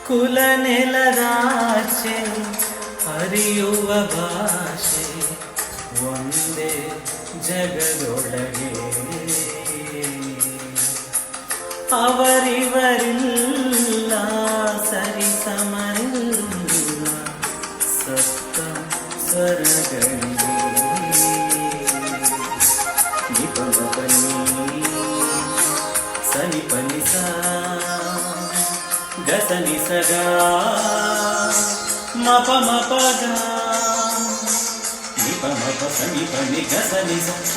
ಕುಲ ನೆಲದಾಚೆ ಹರಿಯುವ ಭಾಷೆ ಒಂದೇ ಜಗದೊಳಗೆ ಅವರಿವರಿಲ್ಲ ಸರಿ ಸಮರಿಲ್ಲ ಸಪ್ತ ಸ್ವರಗಳಿಗೆ ನಿಪಮ ಪನಿ ಸನಿ ಪನಿ ಸ ಗಸನಿ ಸಗ ಮಪ ಮಪ ಗ ನಿಪ ಮಪ ಸನಿ ಪನಿ ಗಸನಿ ಸ